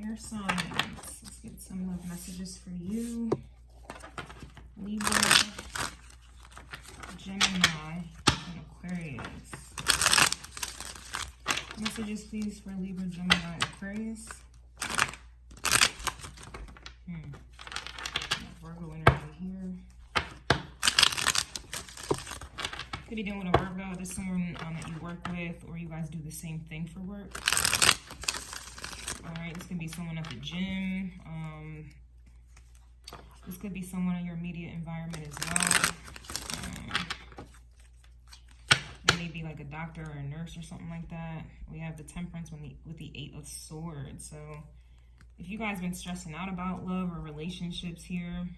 air signs. Let's get some love messages for you. Libra, Gemini, and Aquarius. Messages, please, for Libra, Gemini, Aquarius. Virgo energy here. Could be dealing with a Virgo. There's someone that you work with, or you guys do the same thing for work. All right, this could be someone at the gym. This could be someone in your immediate environment as well. Maybe like a doctor or a nurse or something like that. We have the Temperance with the 8 of Swords. So if you guys been stressing out about love or relationships here,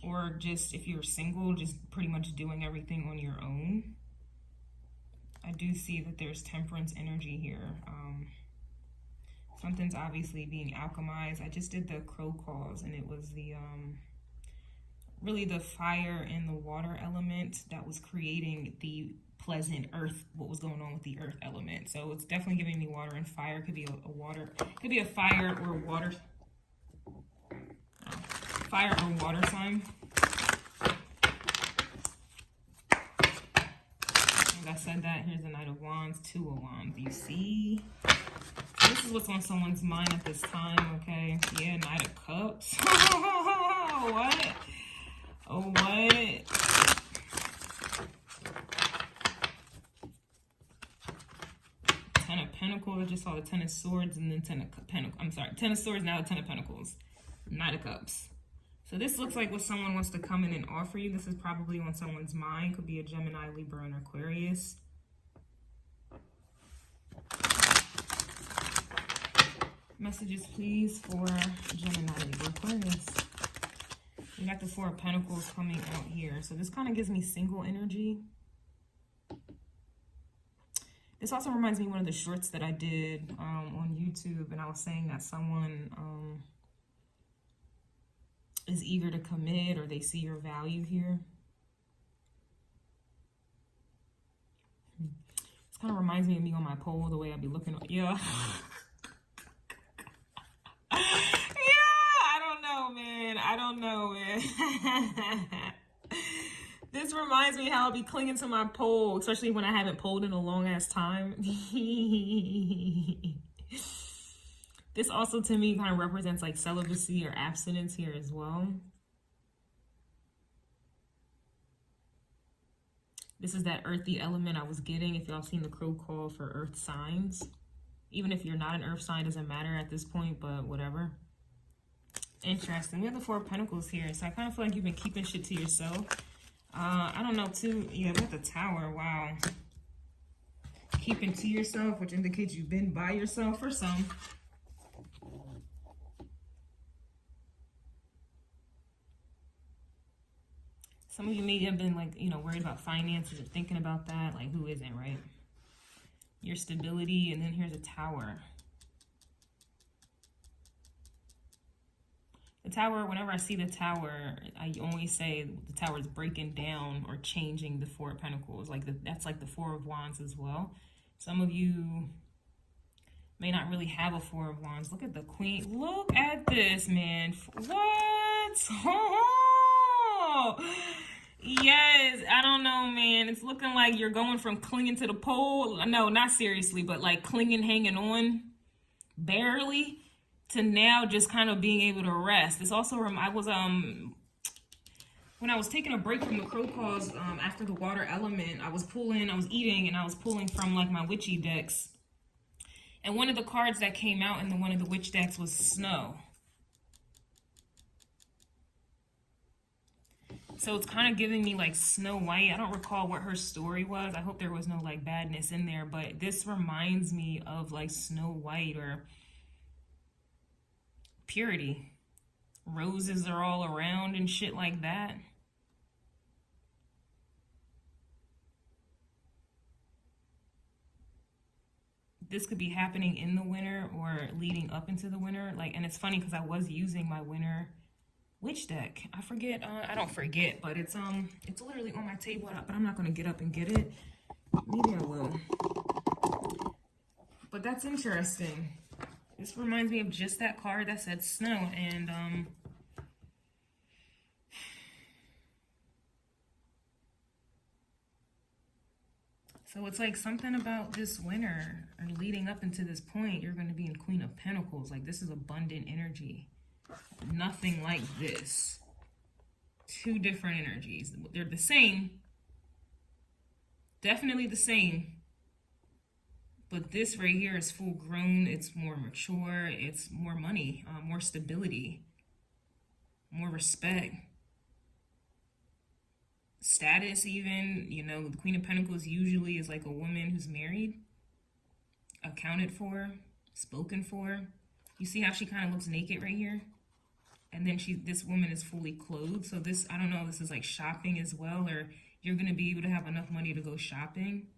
or just if you're single, just pretty much doing everything on your own, I do see that there's Temperance energy here. Something's obviously being alchemized. I just did the crow calls, and it was the really the fire and the water element that was creating the pleasant earth, what was going on with the earth element. So it's definitely giving me water and fire. Could be a water, could be a fire or water, fire or water sign. As I said that, here's the Knight of Wands, 2 of Wands. You see? So this is what's on someone's mind at this time, okay? Yeah, Knight of Cups. What? Oh, what? Ten of Pentacles. I just saw the Ten of Swords and then Ten of Pentacles. I'm sorry, Ten of Swords, now the Ten of Pentacles. Knight of Cups. So this looks like what someone wants to come in and offer you. This is probably on someone's mind. Could be a Gemini, Libra, and Aquarius. Messages, please, for Gemini, Libra, Aquarius. We got the 4 of Pentacles coming out here. So this kind of gives me single energy. This also reminds me of one of the shorts that I did on YouTube. And I was saying that someone is eager to commit, or they see your value here. This kind of reminds me of me on my pole, the way I be looking. Yeah. I don't know, man. This reminds me how I'll be clinging to my pole, especially when I haven't poled in a long ass time. This also to me kind of represents like celibacy or abstinence here as well. This is that earthy element I was getting. If y'all seen the crow call for earth signs, even if you're not an earth sign, doesn't matter at this point, but whatever. Interesting. We have the 4 of Pentacles here, so I kind of feel like you've been keeping shit to yourself. I don't know, too. Yeah, with the Tower. Wow. Keeping to yourself, which indicates you've been by yourself for some. Some of you maybe have been like, you know, worried about finances or thinking about that. Like, who isn't, right? Your stability, and then here's a Tower. The Tower, whenever I see the Tower, I always say the Tower is breaking down or changing the 4 of Pentacles. Like that's like the 4 of Wands as well. Some of you may not really have a 4 of Wands. Look at the Queen. Look at this, man. What? Oh, yes. I don't know, man. It's looking like you're going from clinging to the pole. No, not seriously, but like clinging, hanging on, barely, to now just kind of being able to rest. This also, I was, when I was taking a break from the crow calls after the water element, I was eating, and I was pulling from like my witchy decks. And one of the cards that came out in one of the witch decks was Snow. So it's kind of giving me like Snow White. I don't recall what her story was. I hope there was no like badness in there, but this reminds me of like Snow White or purity. Roses are all around and shit like that. This could be happening in the winter or leading up into the winter. Like, and it's funny because I was using my winter witch deck. I forget, I don't forget, but it's literally on my table, but I'm not going to get up and get it. Maybe I will. But that's interesting. This reminds me of just that card that said snow. And so it's like something about this winter or leading up into this point, you're going to be in Queen of Pentacles. Like, this is abundant energy. Nothing like this. Two different energies. They're the same. Definitely the same. But this right here is full grown. It's more mature. It's more money, more stability, more respect. Status even, you know, the Queen of Pentacles usually is like a woman who's married, accounted for, spoken for. You see how she kind of looks naked right here? And then this woman is fully clothed. So this, I don't know, this is like shopping as well, or you're going to be able to have enough money to go shopping.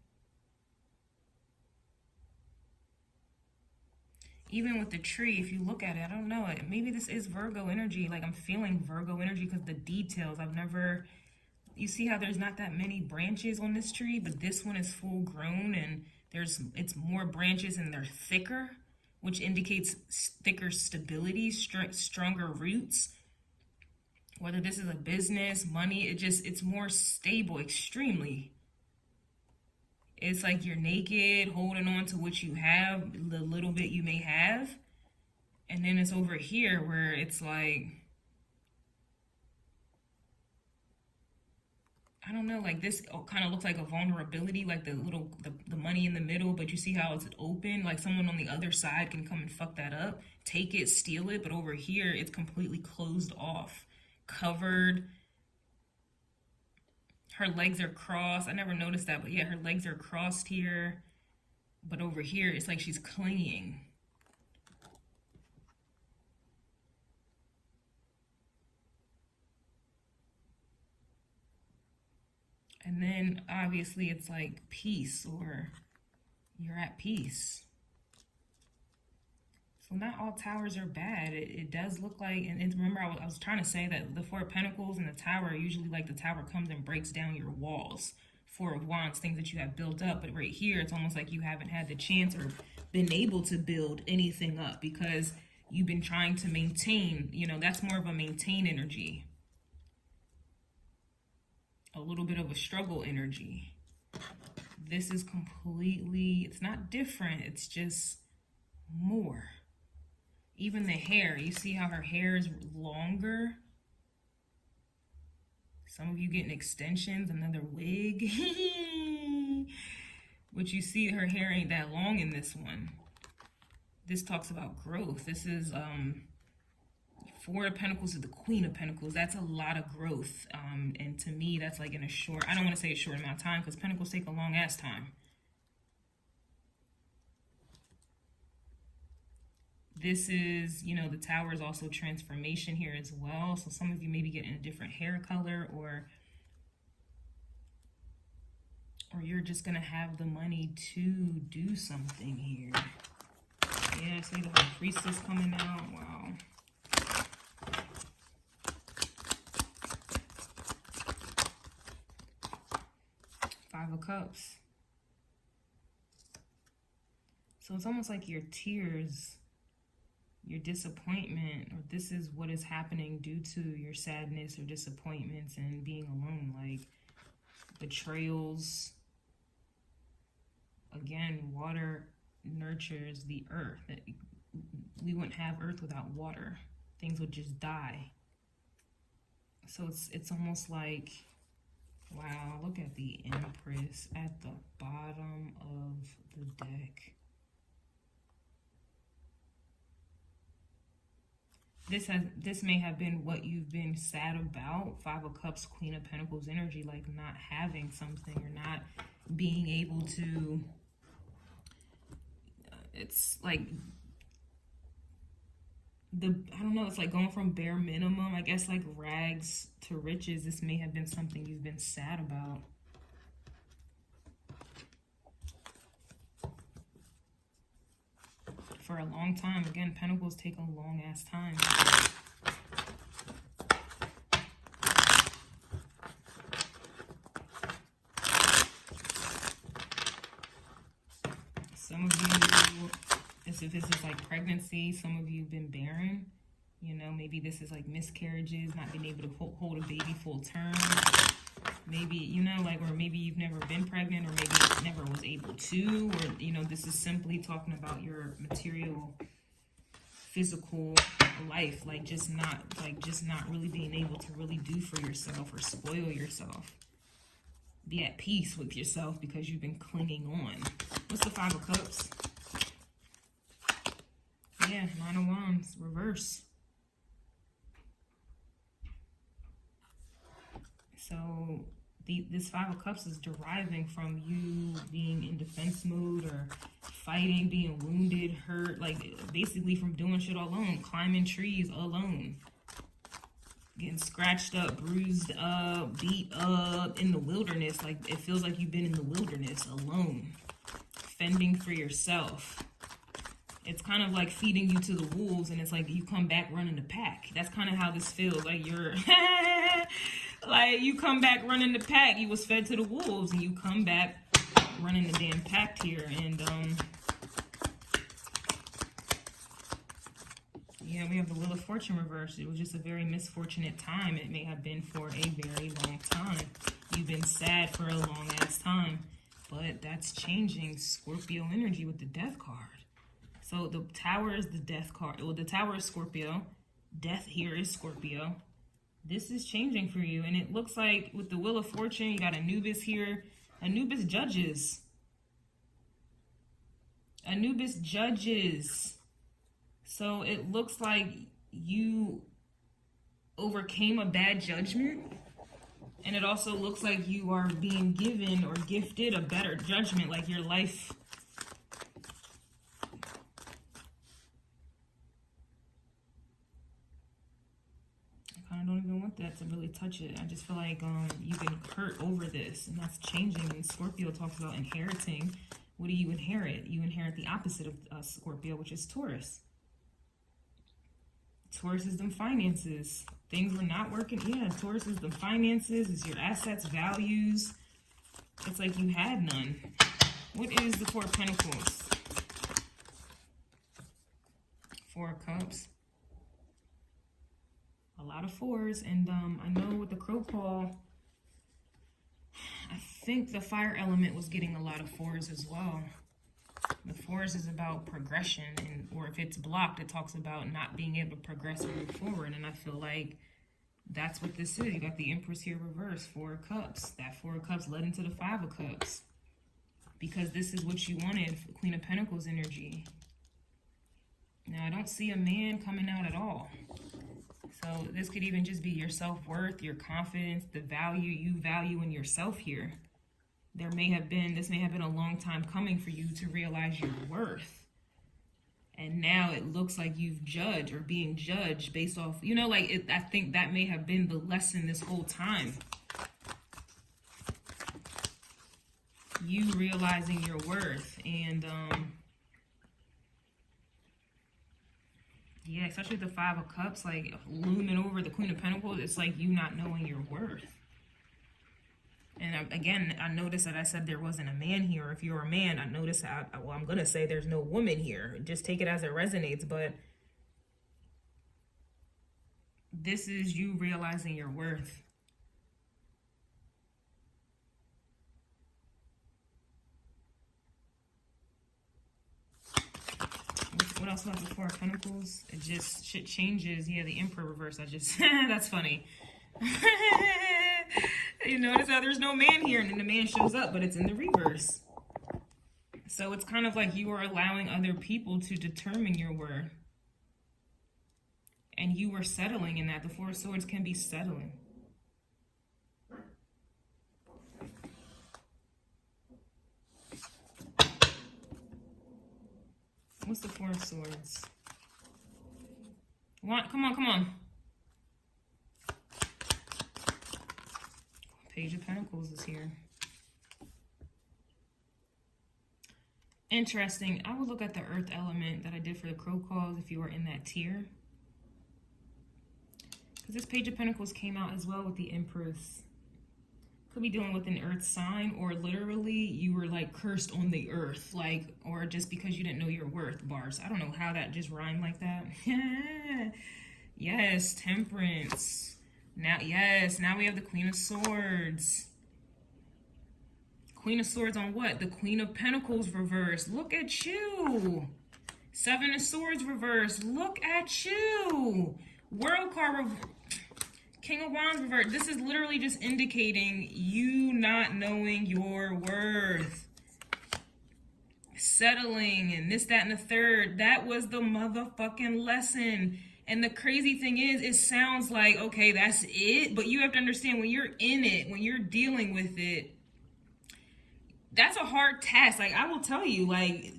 Even with the tree, if you look at it, I don't know, maybe this is Virgo energy. Like, I'm feeling Virgo energy because the details, you see how there's not that many branches on this tree, but this one is full grown and it's more branches and they're thicker, which indicates thicker stability, stronger roots. Whether this is a business, money, it's more stable, extremely. It's like you're naked, holding on to what you have, the little bit you may have. And then it's over here where it's like, I don't know, like this kind of looks like a vulnerability, like the money in the middle, but you see how it's open, like someone on the other side can come and fuck that up, take it, steal it, but over here it's completely closed off, covered. Her legs are crossed. I never noticed that, but yeah, her legs are crossed here, but over here it's like she's clinging. And then obviously it's like peace, or you're at peace. So not all towers are bad. It does look like, and remember I was trying to say that the Four of Pentacles and the Tower, usually like the Tower comes and breaks down your walls. Four of Wands, things that you have built up. But right here, it's almost like you haven't had the chance or been able to build anything up because you've been trying to maintain, you know, that's more of a maintain energy. A little bit of a struggle energy. This is completely, it's not different, it's just more. Even the hair, you see how her hair is longer? Some of you getting extensions, another wig. But you see her hair ain't that long in this one. This talks about growth. This is Four of Pentacles to the Queen of Pentacles. That's a lot of growth. And to me, that's like in a short, I don't want to say a short amount of time because Pentacles take a long ass time. This is, you know, the Tower is also transformation here as well. So some of you may be getting a different hair color, or you're just going to have the money to do something here. Yeah, so you have a Priestess coming out. Wow. Five of Cups. So it's almost like your tears, your disappointment, or this is what is happening due to your sadness or disappointments and being alone, like betrayals. Again, water nurtures the earth. We wouldn't have earth without water. Things would just die. So it's almost like, wow, look at the Empress at the bottom of the deck. This may have been what you've been sad about. Five of Cups, Queen of Pentacles energy, like not having something or not being able to, it's like I don't know, it's like going from bare minimum, I guess, like rags to riches. This may have been something you've been sad about. For a long time. Again, Pentacles take a long ass time. Some of you As if this is like pregnancy. Some of you have been barren. You know, maybe this is like miscarriages, not being able to hold a baby full term. Maybe, you know, like, or maybe you've never been pregnant, or maybe you never was able to, or, you know, this is simply talking about your material, physical life, like just not really being able to really do for yourself or spoil yourself. Be at peace with yourself because you've been clinging on. What's the Five of Cups? Yeah, Nine of Wands, reverse. So this Five of Cups is deriving from you being in defense mode or fighting, being wounded, hurt, like basically from doing shit alone, climbing trees alone, getting scratched up, bruised up, beat up in the wilderness. Like it feels like you've been in the wilderness alone, fending for yourself. It's kind of like feeding you to the wolves, and it's like you come back running the pack. That's kind of how this feels. Like you're, like you come back running the pack. You was fed to the wolves, and you come back running the damn pack here. And yeah, we have the Wheel of Fortune reversed. It was just a very misfortunate time. It may have been for a very long time. You've been sad for a long ass time, but that's changing. Scorpio energy with the Death card. So the Tower is the Death card. Well, the Tower is Scorpio. Death here is Scorpio. This is changing for you. And it looks like with the Wheel of Fortune, you got Anubis here. Anubis judges. Anubis judges. So it looks like you overcame a bad judgment. And it also looks like you are being given or gifted a better judgment. Like your life... I don't even want that to really touch it. I just feel like you've been hurt over this, and that's changing. And Scorpio talks about inheriting. What do you inherit? You inherit the opposite of Scorpio, which is Taurus. Taurus is them finances. Things were not working. Yeah, Taurus is the finances. It's your assets, values. It's like you had none. What is the Four of Pentacles? Four of Cups. A lot of fours, and I know with the crow call, I think the fire element was getting a lot of fours as well. The fours is about progression, and or if it's blocked, it talks about not being able to progress or move forward. And I feel like that's what this is. You got the Empress here reversed, Four of Cups. That Four of Cups led into the Five of Cups because this is what you wanted, Queen of Pentacles energy. Now I don't see a man coming out at all. So this could even just be your self-worth, your confidence, the value you value in yourself here. This may have been a long time coming for you to realize your worth. And now it looks like you've judged or being judged based off, you know, like I think that may have been the lesson this whole time. You realizing your worth and, yeah, especially the Five of Cups, like looming over the Queen of Pentacles. It's like you not knowing your worth. And again, I noticed that I said there wasn't a man here. If you're a man, I noticed, well, I'm going to say there's no woman here. Just take it as it resonates. But this is you realizing your worth. What else about the Four of Pentacles? It just, shit changes. Yeah, the Emperor reverse. That's funny. You notice how there's no man here, and then the man shows up, but it's in the reverse. So it's kind of like you are allowing other people to determine your worth. And you were settling in that. The Four of Swords can be settling. What's the Four of Swords? What? Come on, come on. Page of Pentacles is here. Interesting. I would look at the earth element that I did for the crow calls if you were in that tier. Because this Page of Pentacles came out as well with the Empress. could be dealing with an earth sign, or literally you were like cursed on the earth, like, or just because you didn't know your worth. Bars. I don't know how that just rhymed like that. Yes, Temperance. Now, yes, now we have the Queen of Swords. Queen of Swords on what? The Queen of Pentacles reversed. Look at you. Seven of Swords reversed. Look at you. World card King of Wands reversed. This is literally just indicating you not knowing your worth. Settling and this, that, and the third. That was the motherfucking lesson. And the crazy thing is, it sounds like, okay, that's it. But you have to understand, when you're in it, when you're dealing with it, that's a hard task. Like, I will tell you, like,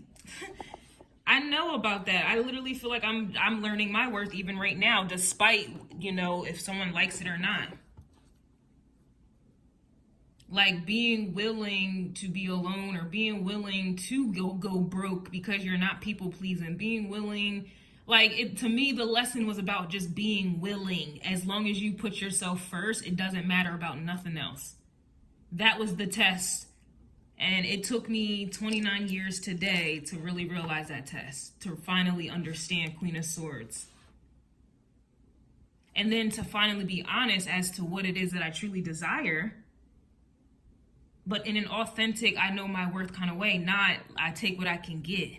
I know about that. I literally feel like I'm learning my worth even right now, despite, you know, if someone likes it or not. Like, being willing to be alone, or being willing to go broke because you're not people pleasing. Being willing, like, to me, the lesson was about just being willing. As long as you put yourself first, it doesn't matter about nothing else. That was the test. And it took me 29 years today to really realize that test, to finally understand Queen of Swords. And then to finally be honest as to what it is that I truly desire, but in an authentic, I know my worth kind of way, not I take what I can get.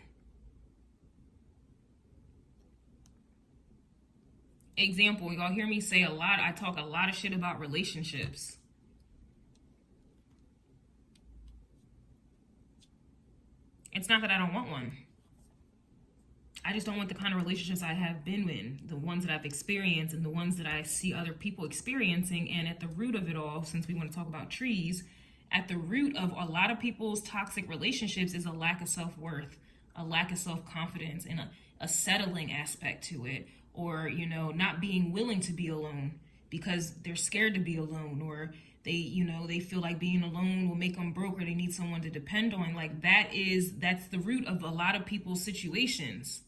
Example, y'all hear me say a lot, I talk a lot of shit about relationships. It's not that I don't want one. I just don't want the kind of relationships I have been in, the ones that I've experienced and the ones that I see other people experiencing. And at the root of it all, since we want to talk about trees, at the root of a lot of people's toxic relationships is a lack of self-worth, a lack of self-confidence, and a settling aspect to it, or, you know, not being willing to be alone because they're scared to be alone, or they, you know, they feel like being alone will make them broke, or they need someone to depend on. Like, that's the root of a lot of people's situations.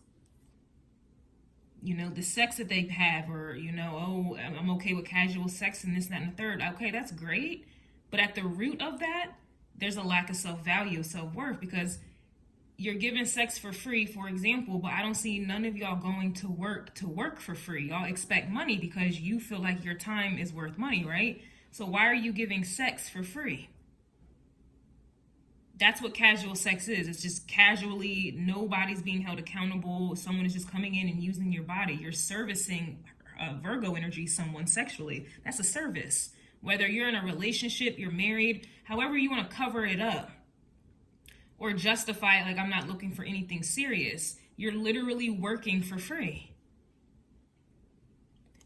You know, the sex that they have, or, you know, oh, I'm okay with casual sex and this, that, and the third. Okay, that's great. But at the root of that, there's a lack of self-value, self-worth, because you're giving sex for free, for example, but I don't see none of y'all going to work for free. Y'all expect money because you feel like your time is worth money, right? So why are you giving sex for free? That's what casual sex is. It's just casually, nobody's being held accountable. Someone is just coming in and using your body. You're servicing Virgo energy, someone sexually. That's a service. Whether you're in a relationship, you're married, however you want to cover it up or justify it like I'm not looking for anything serious, you're literally working for free.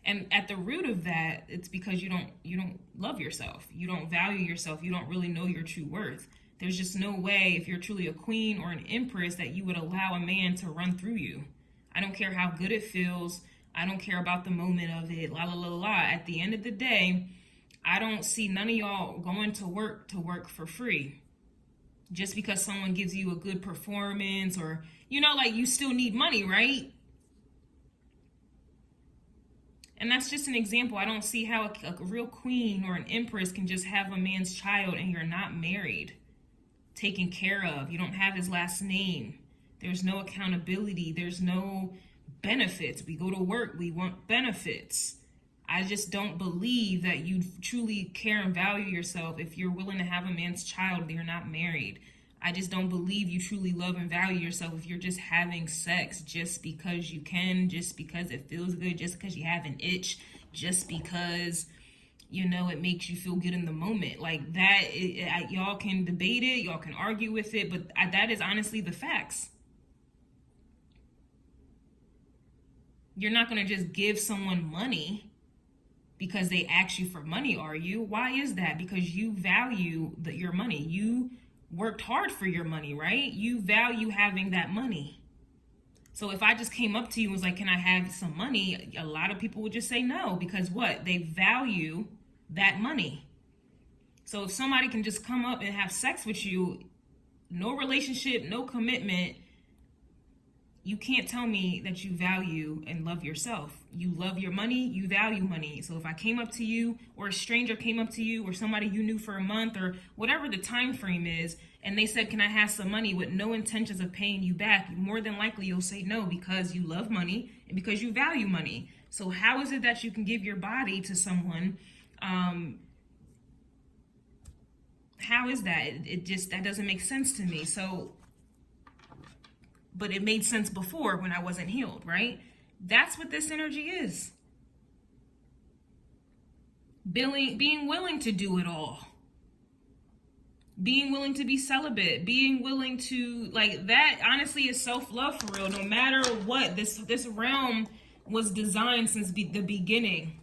And at the root of that, it's because you don't love yourself. You don't value yourself. You don't really know your true worth. There's just no way, if you're truly a queen or an empress, that you would allow a man to run through you. I don't care how good it feels. I don't care about the moment of it. La la la la. At the end of the day, I don't see none of y'all going to work for free. Just because someone gives you a good performance, or, you know, like, you still need money, right? And that's just an example. I don't see how a real queen or an empress can just have a man's child and you're not married, taken care of. You don't have his last name. There's no accountability. There's no benefits. We go to work, we want benefits. I just don't believe that you truly care and value yourself if you're willing to have a man's child and you're not married. I just don't believe you truly love and value yourself if you're just having sex just because you can, just because it feels good, just because you have an itch, just because, you know, it makes you feel good in the moment. Like that, y'all can debate it, y'all can argue with it, but that is honestly the facts. You're not going to just give someone money because they ask you for money, are you? Why is that? Because you value your money. You worked hard for your money, right? You value having that money. So if I just came up to you and was like, can I have some money? A lot of people would just say no, because what? They value that money. So if somebody can just come up and have sex with you, no relationship, no commitment, you can't tell me that you value and love yourself. You love your money, you value money. So if I came up to you, or a stranger came up to you, or somebody you knew for a month, or whatever the time frame is, and they said, can I have some money, with no intentions of paying you back, more than likely you'll say no, because you love money and because you value money. So how is it that you can give your body to someone? How is that? That doesn't make sense to me. So, but it made sense before when I wasn't healed, right? That's what this energy is. Being willing to do it all. Being willing to be celibate. Being willing to, like, that honestly is self-love for real. No matter what, this realm was designed since the beginning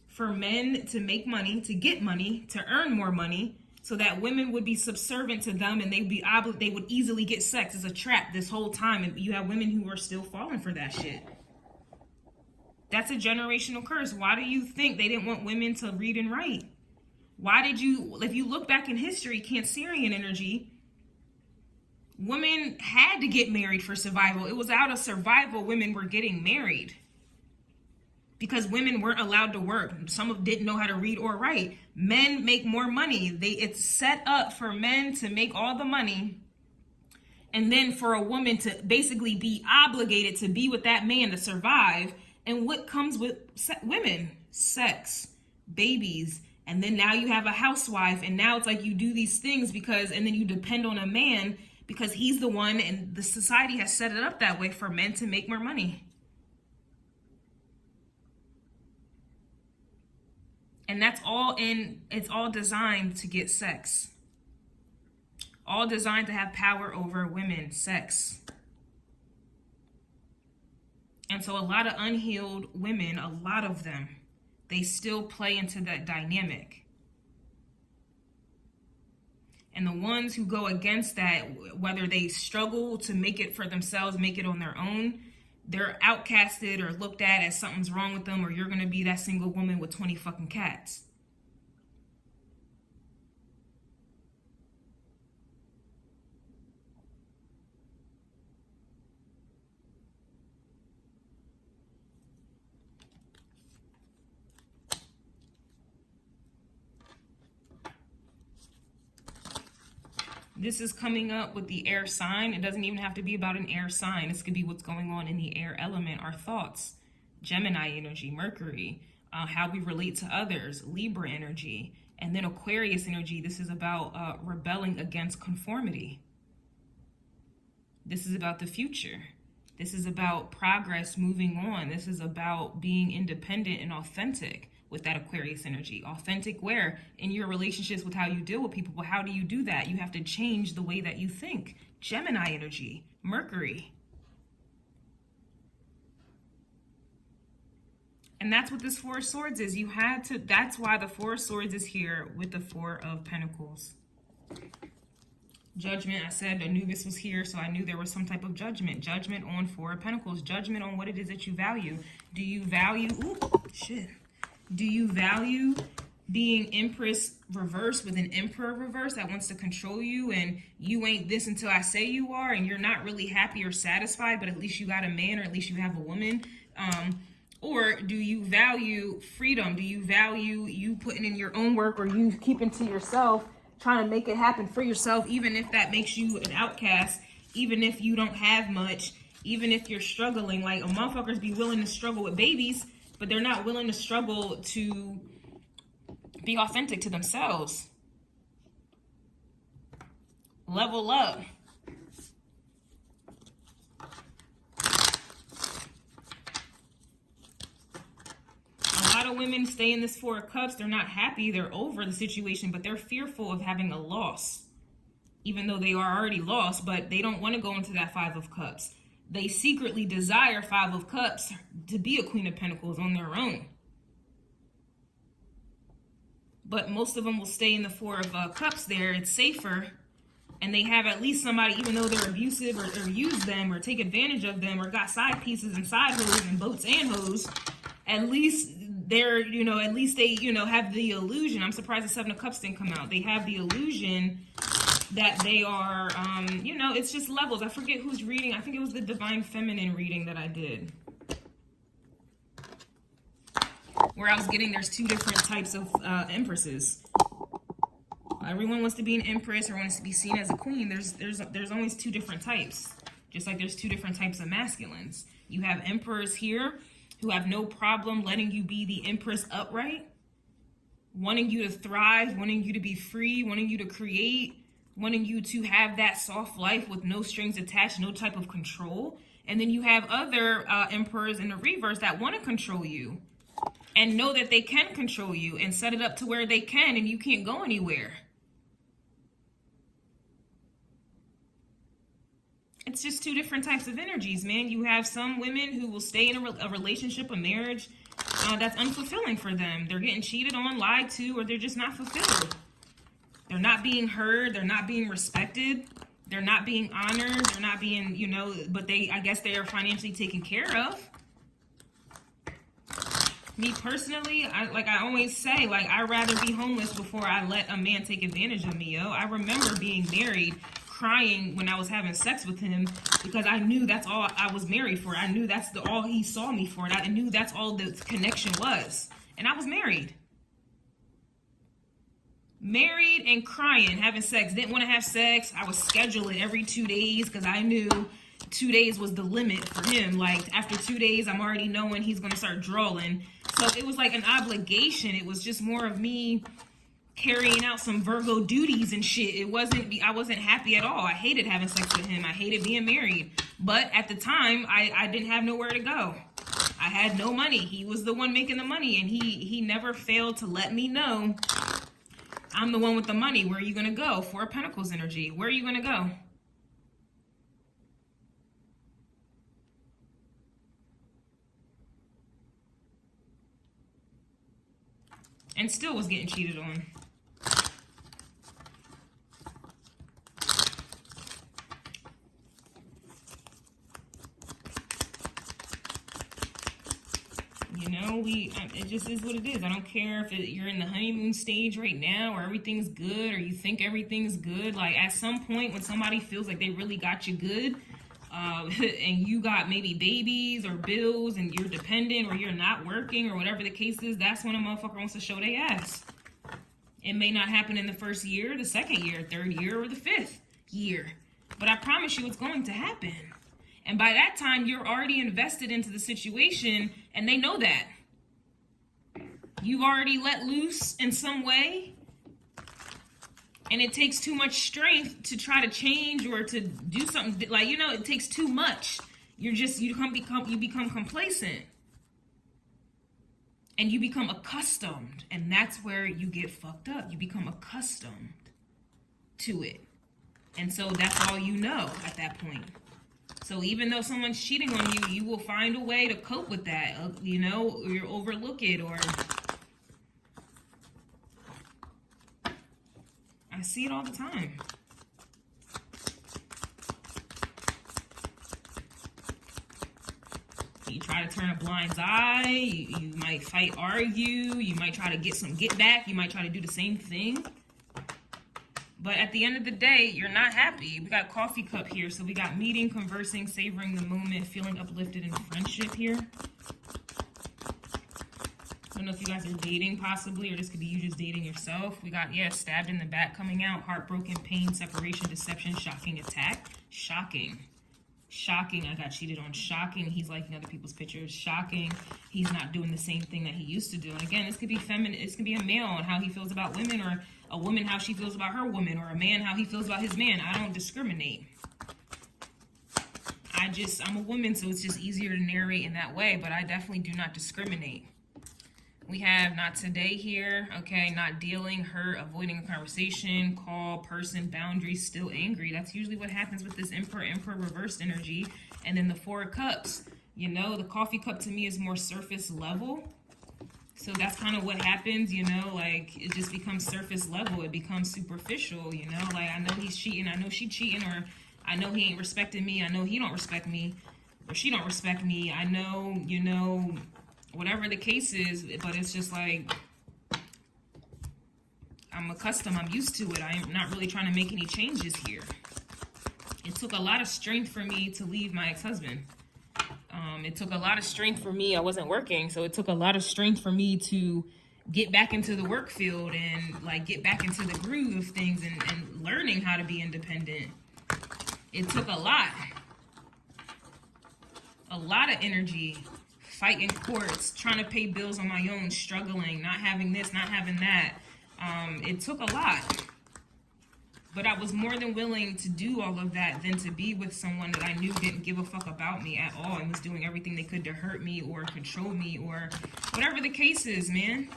for men to make money, to get money, to earn more money, so that women would be subservient to them, and they would easily get sex. As a trap this whole time, and you have women who are still falling for that shit. That's a generational curse. Why do you think they didn't want women to read and write? If you look back in history, Cancerian energy, women had to get married for survival. It was out of survival women were getting married. Because women weren't allowed to work. Some of them didn't know how to read or write. Men make more money. It's set up for men to make all the money, and then for a woman to basically be obligated to be with that man to survive. And what comes with women? Sex, babies, and then now you have a housewife, and now it's like you do these things and then you depend on a man because he's the one, and the society has set it up that way for men to make more money. And it's all designed to get sex. All designed to have power over women, sex. And so a lot of unhealed women, a lot of them, they still play into that dynamic. And the ones who go against that, whether they struggle to make it for themselves, make it on their own, they're outcasted or looked at as something's wrong with them, or you're going to be that single woman with 20 fucking cats. This is coming up with the air sign. It doesn't even have to be about an air sign. This could be what's going on in the air element, our thoughts. Gemini energy, Mercury, how we relate to others, Libra energy, and then Aquarius energy. This is about rebelling against conformity. This is about the future. This is about progress, moving on. This is about being independent and authentic with that Aquarius energy. Authentic where? In your relationships, with how you deal with people. But how do you do that? You have to change the way that you think. Gemini energy, Mercury. And that's what this Four of Swords is. That's why the Four of Swords is here with the Four of Pentacles. Judgment, I said Anubis was here, so I knew there was some type of judgment. Judgment on Four of Pentacles. Judgment on what it is that you value. Do you value... Ooh, shit. Do you value being Empress reverse with an Emperor reverse that wants to control you, and you ain't this until I say you are, and you're not really happy or satisfied, but at least you got a man, or at least you have a woman? Or do you value freedom? Do you value you putting in your own work, or you keeping to yourself, trying to make it happen for yourself, even if that makes you an outcast, even if you don't have much, even if you're struggling? Like, motherfuckers be willing to struggle with babies, but they're not willing to struggle to be authentic to themselves. Level up. A lot of women stay in this Four of Cups. They're not happy. They're over the situation, but they're fearful of having a loss, even though they are already lost, but they don't want to go into that Five of Cups. They secretly desire Five of Cups to be a Queen of Pentacles on their own. But most of them will stay in the Four of Cups there. It's safer. And they have at least somebody, even though they're abusive or use them or take advantage of them or got side pieces and side hoes and boats and hoes, at least they're, at least they, have the illusion. I'm surprised the Seven of Cups didn't come out. They have the illusion that they are, you know, it's just levels. I forget who's reading. I think it was the Divine Feminine reading that I did, where I was getting there's two different types of empresses. Everyone wants to be an empress or wants to be seen as a queen. There's always two different types. Just like there's two different types of masculines. You have emperors here who have no problem letting you be the empress upright, wanting you to thrive, wanting you to be free, wanting you to create, wanting you to have that soft life with no strings attached, no type of control. And then you have other emperors in the reverse that want to control you and know that they can control you and set it up to where they can and you can't go anywhere. It's just two different types of energies, man. You have some women who will stay in a relationship, a marriage that's unfulfilling for them. They're getting cheated on, lied to, or they're just not fulfilled. They're not being heard. They're not being respected. They're not being honored. They're not being, you know, but I guess they are financially taken care of. Me personally, I always say, like, I'd rather be homeless before I let a man take advantage of me, yo. I remember being married, crying when I was having sex with him because I knew that's all I was married for. I knew that's all he saw me for. And I knew that's all the connection was. And I was married. Married and crying, having sex. Didn't want to have sex. I would schedule it every 2 days because I knew 2 days was the limit for him. Like, after 2 days, I'm already knowing he's going to start drawing. So it was like an obligation. It was just more of me carrying out some Virgo duties and shit. I wasn't happy at all. I hated having sex with him. I hated being married. But at the time, I didn't have nowhere to go. I had no money. He was the one making the money, and he never failed to let me know, I'm the one with the money. Where are you going to go? Four of Pentacles energy. Where are you going to go? And still was getting cheated on. You know, it just is what it is. I don't care if you're in the honeymoon stage right now or everything's good or you think everything's good. Like, at some point when somebody feels like they really got you good, and you got maybe babies or bills and you're dependent or you're not working or whatever the case is, that's when a motherfucker wants to show their ass. It may not happen in the first year, the second year, third year, or the fifth year. But I promise you it's going to happen. And by that time, you're already invested into the situation, and they know that. You've already let loose in some way, and it takes too much strength to try to change or to do something. Like, you know, it takes too much. You become complacent. And you become accustomed, and that's where you get fucked up. You become accustomed to it. And so that's all you know at that point. So even though someone's cheating on you, you will find a way to cope with that, you know, or you overlook it, or I see it all the time. You try to turn a blind eye, you might fight, argue, you might try to get back, you might try to do the same thing. But at the end of the day, you're not happy. We got coffee cup here. So we got meeting, conversing, savoring the moment, feeling uplifted in friendship here. I don't know if you guys are dating possibly, or this could be you just dating yourself. We got, stabbed in the back coming out, heartbroken, pain, separation, deception, shocking attack. Shocking. Shocking, I got cheated on. Shocking, he's liking other people's pictures. Shocking, he's not doing the same thing that he used to do. And again, this could be feminine. This could be a male and how he feels about women, or a woman how she feels about her woman, or a man how he feels about his man. I don't discriminate. I'm a woman, so it's just easier to narrate in that way, but I definitely do not discriminate. We have not today here, okay, not dealing, hurt, avoiding a conversation, call, person, boundaries, still angry. That's usually what happens with this Emperor reversed energy. And then the Four of Cups, you know, the coffee cup to me is more surface level. So that's kind of what happens, you know, like it just becomes surface level. It becomes superficial, you know, like I know he's cheating, I know she cheating, or I know he ain't respecting me, I know he don't respect me, or she don't respect me, I know, you know, whatever the case is, but it's just like, I'm accustomed, I'm used to it. I'm not really trying to make any changes here. It took a lot of strength for me to leave my ex-husband. It took a lot of strength for me. I wasn't working, so it took a lot of strength for me to get back into the work field and like get back into the groove of things and learning how to be independent. It took a lot of energy, fighting courts, trying to pay bills on my own, struggling, not having this, not having that. It took a lot. But I was more than willing to do all of that than to be with someone that I knew didn't give a fuck about me at all and was doing everything they could to hurt me or control me or whatever the case is, man.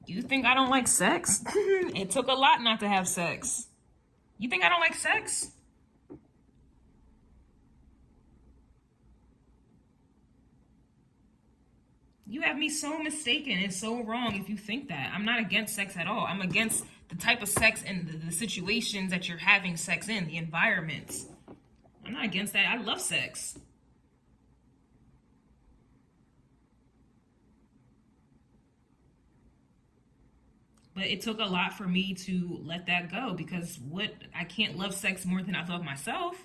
You think I don't like sex? It took a lot not to have sex. You think I don't like sex? You have me so mistaken and so wrong if you think that. I'm not against sex at all. I'm against the type of sex and the situations that you're having sex in, the environments. I'm not against that. I love sex. But it took a lot for me to let that go because I can't love sex more than I love myself.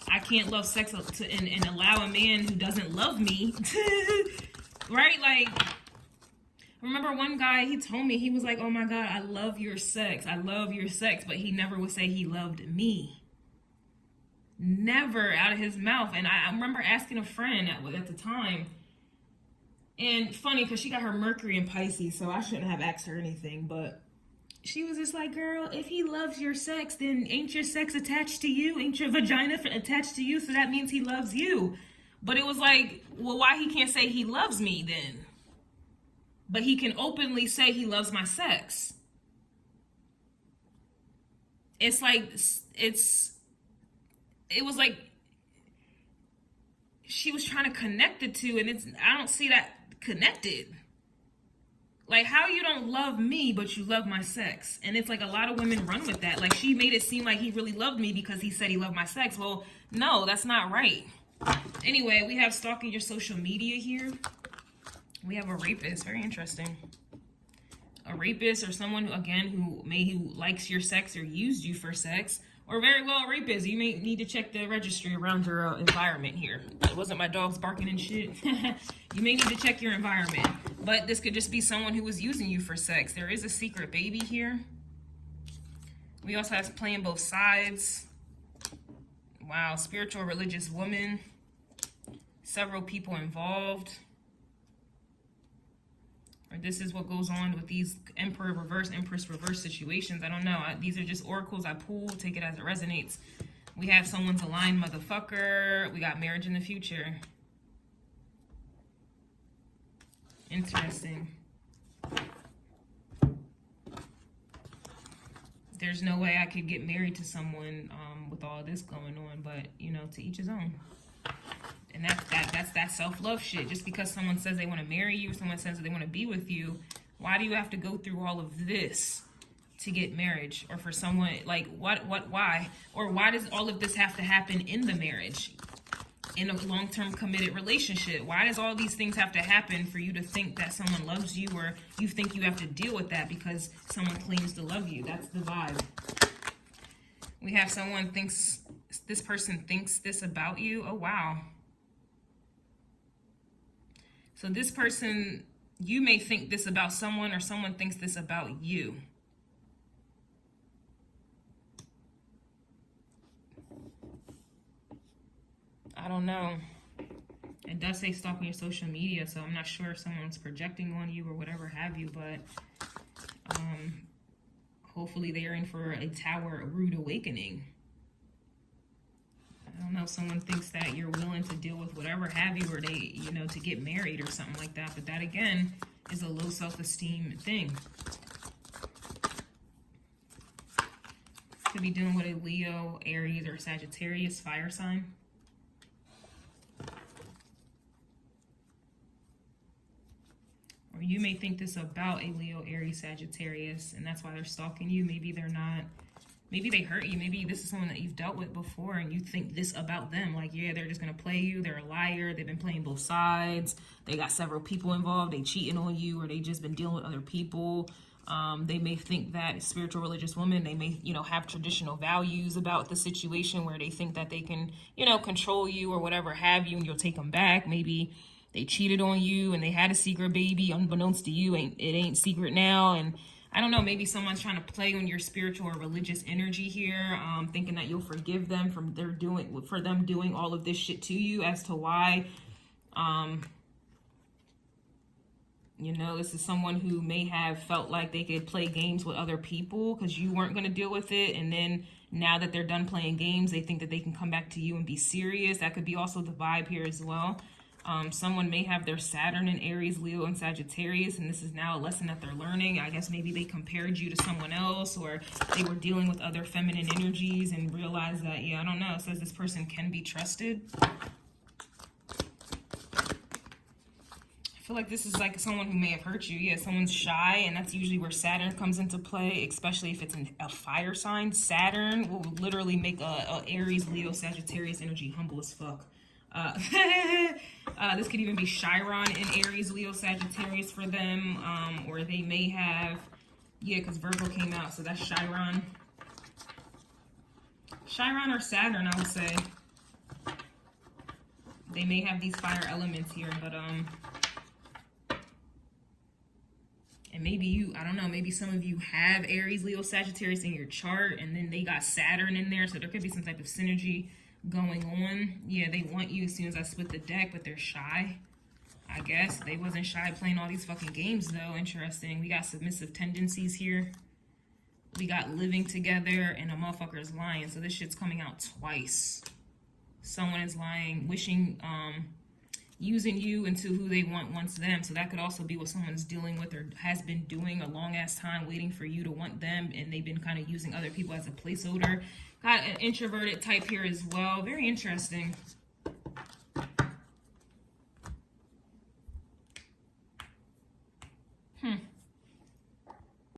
I can't love sex and allow a man who doesn't love me, right? Like, I remember one guy, he told me, he was like, oh my God, I love your sex. I love your sex. But he never would say he loved me. Never out of his mouth. And I remember asking a friend at the time, and funny because she got her Mercury in Pisces, so I shouldn't have asked her anything, but she was just like, girl, if he loves your sex, then ain't your sex attached to you? Ain't your vagina attached to you? So that means he loves you. But it was like, well, why he can't say he loves me then? But he can openly say he loves my sex. It's like, it was like she was trying to connect the two, and I don't see that connected. Like, how you don't love me, but you love my sex? And it's like a lot of women run with that. Like, she made it seem like he really loved me because he said he loved my sex. Well, no, that's not right. Anyway, we have stalking your social media here. We have a rapist. Very interesting. A rapist or someone, who likes your sex or used you for sex. Or very well a rapist. You may need to check the registry around your environment here. It wasn't my dogs barking and shit. You may need to check your environment. But this could just be someone who was using you for sex. There is a secret baby here. We also have playing both sides. Wow, spiritual religious woman. Several people involved. Or this is what goes on with these Emperor reverse, Empress reverse situations. I don't know. These are just oracles I pulled. Take it as it resonates. We have someone's aligned motherfucker. We got marriage in the future. Interesting. There's no way I could get married to someone with all this going on, but to each his own. And that's that self-love shit. Just because someone says they want to marry you, someone says that they want to be with you, why do you have to go through all of this to get marriage? Or for someone, like, why? Or why does all of this have to happen in the marriage? In a long-term committed relationship? Why does all these things have to happen for you to think that someone loves you, or you think you have to deal with that because someone claims to love you? That's the vibe. We have this person thinks this about you. Oh, wow. So this person, you may think this about someone, or someone thinks this about you. I don't know. It does say stalking your social media, so I'm not sure if someone's projecting on you or whatever have you, but hopefully they are in for a tower, a rude awakening. I don't know if someone thinks that you're willing to deal with whatever have you, or they, to get married or something like that. But that, again, is a low self-esteem thing. Could be dealing with a Leo, Aries, or Sagittarius fire sign. Or you may think this about a Leo, Aries, Sagittarius, and that's why they're stalking you. Maybe they're not maybe they hurt you. Maybe this is someone that you've dealt with before and you think this about them. Like, yeah, they're just going to play you. They're a liar. They've been playing both sides. They got several people involved. They cheating on you, or they just been dealing with other people. They may think that spiritual religious woman, they may, have traditional values about the situation where they think that they can, control you or whatever have you, and you'll take them back. Maybe they cheated on you and they had a secret baby unbeknownst to you. It ain't secret now. And I don't know, maybe someone's trying to play on your spiritual or religious energy here, thinking that you'll forgive them for them doing all of this shit to you as to why. This is someone who may have felt like they could play games with other people because you weren't going to deal with it. And then now that they're done playing games, they think that they can come back to you and be serious. That could be also the vibe here as well. Someone may have their Saturn in Aries, Leo, and Sagittarius, and this is now a lesson that they're learning. I guess maybe they compared you to someone else, or they were dealing with other feminine energies and realized that, I don't know. It says this person can be trusted. I feel like this is like someone who may have hurt you. Yeah, someone's shy, and that's usually where Saturn comes into play, especially if it's a fire sign. Saturn will literally make a Aries, Leo, Sagittarius energy humble as fuck. This could even be Chiron in Aries, Leo, Sagittarius for them, or they may have, because Virgo came out, so that's Chiron. Chiron or Saturn, I would say. They may have these fire elements here, but, and maybe I don't know, maybe some of you have Aries, Leo, Sagittarius in your chart, and then they got Saturn in there, so there could be some type of synergy going on. Yeah, they want you as soon as I split the deck, but they're shy. I guess they wasn't shy playing all these fucking games though. Interesting. We got submissive tendencies here. We got living together, and a motherfucker is lying. So this shit's coming out twice. Someone is lying, wishing, using you into who they wants them. So that could also be what someone's dealing with or has been doing a long ass time, waiting for you to want them, and they've been kind of using other people as a placeholder. Got an introverted type here as well. Very interesting.